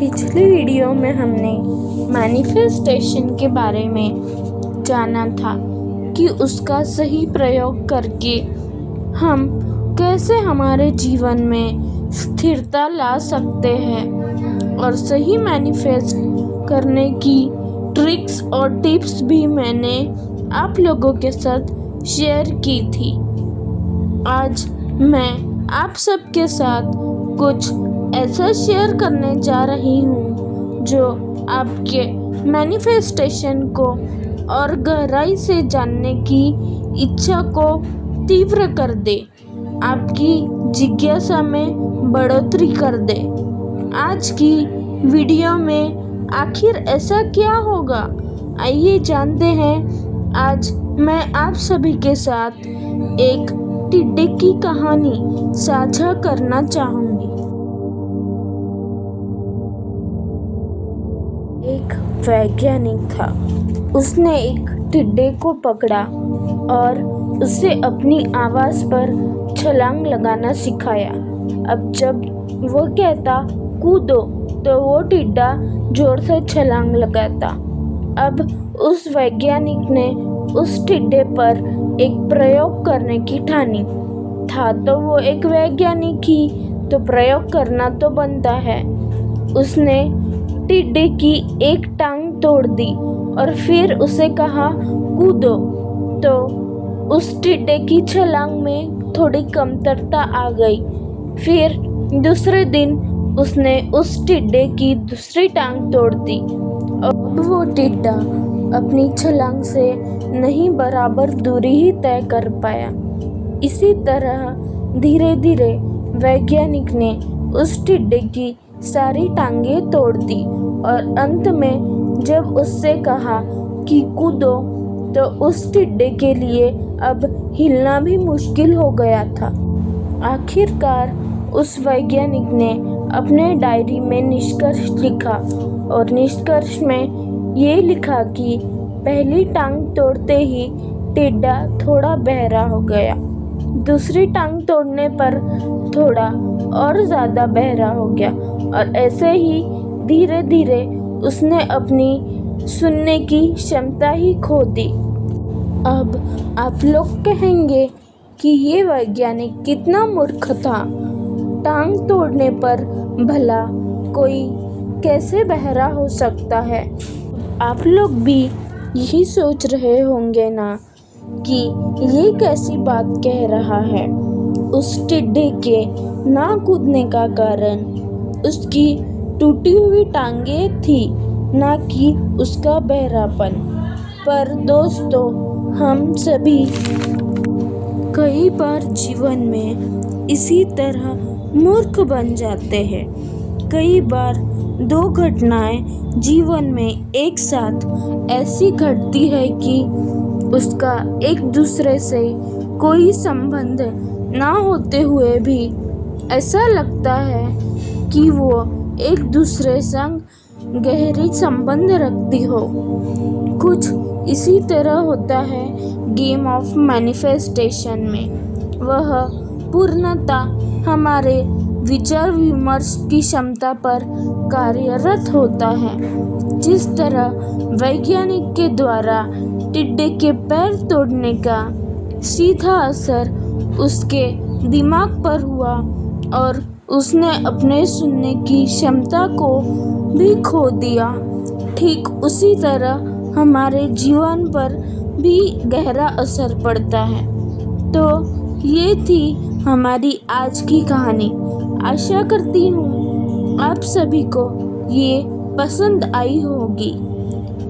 पिछले वीडियो में हमने मैनिफेस्टेशन के बारे में जाना था कि उसका सही प्रयोग करके हम कैसे हमारे जीवन में स्थिरता ला सकते हैं और सही मैनिफेस्ट करने की ट्रिक्स और टिप्स भी मैंने आप लोगों के साथ शेयर की थी। आज मैं आप सबके साथ कुछ ऐसा शेयर करने जा रही हूँ जो आपके मैनिफेस्टेशन को और गहराई से जानने की इच्छा को तीव्र कर दे, आपकी जिज्ञासा में बढ़ोतरी कर दे। आज की वीडियो में आखिर ऐसा क्या होगा, आइए जानते हैं। आज मैं आप सभी के साथ एक टिड्डे की कहानी साझा करना चाहूँगी। एक वैज्ञानिक था। उसने एक टिड्डे को पकड़ा और उसे अपनी आवाज़ पर छलांग लगाना सिखाया। अब जब वो कहता कूदो तो वो टिड्डा जोर से छलांग लगाता। अब उस वैज्ञानिक ने उस टिड्डे पर एक प्रयोग करने की ठानी। था तो वो एक वैज्ञानिक ही, तो प्रयोग करना तो बनता है। उसने टिड्डे की एक टांग तोड़ दी और फिर उसे कहा कूदो, तो उस टिड्डे की छलांग में थोड़ी कमतरता आ गई। फिर दूसरे दिन उसने उस टिड्डे की दूसरी टांग तोड़ दी। अब वो टिड्डा अपनी छलांग से नहीं बराबर दूरी ही तय कर पाया। इसी तरह धीरे धीरे वैज्ञानिक ने उस टिड्डे की सारी टांगें तोड़ दी और अंत में जब उससे कहा कि कूदो, तो उस टिड्डे के लिए अब हिलना भी मुश्किल हो गया था। आखिरकार उस वैज्ञानिक ने अपने डायरी में निष्कर्ष लिखा और निष्कर्ष में ये लिखा कि पहली टांग तोड़ते ही टिड्डा थोड़ा बहरा हो गया, दूसरी टांग तोड़ने पर थोड़ा और ज़्यादा बहरा हो गया और ऐसे ही धीरे धीरे उसने अपनी सुनने की क्षमता ही खो दी। अब आप लोग कहेंगे कि ये वैज्ञानिक कितना मूर्ख था, टांग तोड़ने पर भला कोई कैसे बहरा हो सकता है। आप लोग भी यही सोच रहे होंगे ना कि ये कैसी बात कह रहा है। उस टिड्डे के ना कूदने का कारण उसकी टूटी हुई टांगें थी, ना कि उसका बहरापन। पर दोस्तों, हम सभी कई बार जीवन में इसी तरह मूर्ख बन जाते हैं। कई बार दो घटनाएं जीवन में एक साथ ऐसी घटती है कि उसका एक दूसरे से कोई संबंध ना होते हुए भी ऐसा लगता है कि वो एक दूसरे संग गहरी संबंध रखती हो। कुछ इसी तरह होता है गेम ऑफ मैनिफेस्टेशन में। वह पूर्णतः हमारे विचार विमर्श की क्षमता पर कार्यरत होता है। जिस तरह वैज्ञानिक के द्वारा टिड्डे के पैर तोड़ने का सीधा असर उसके दिमाग पर हुआ और उसने अपने सुनने की क्षमता को भी खो दिया, ठीक उसी तरह हमारे जीवन पर भी गहरा असर पड़ता है। तो ये थी हमारी आज की कहानी। आशा करती हूँ आप सभी को ये पसंद आई होगी।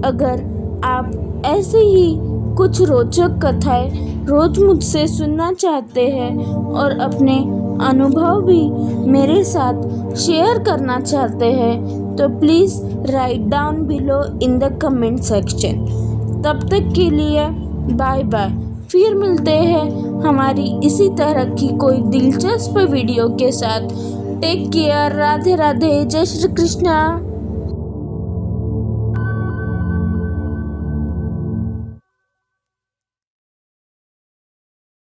अगर आप ऐसे ही कुछ रोचक कथाएं रोज मुझसे सुनना चाहते हैं और अपने अनुभव भी मेरे साथ शेयर करना चाहते हैं, तो please write down below in the comment section. तब तक के लिए बाय बाय। फिर मिलते हैं हमारी इसी तरह की कोई दिलचस्प वीडियो के साथ। Take care. राधे राधे। जय श्री कृष्णा।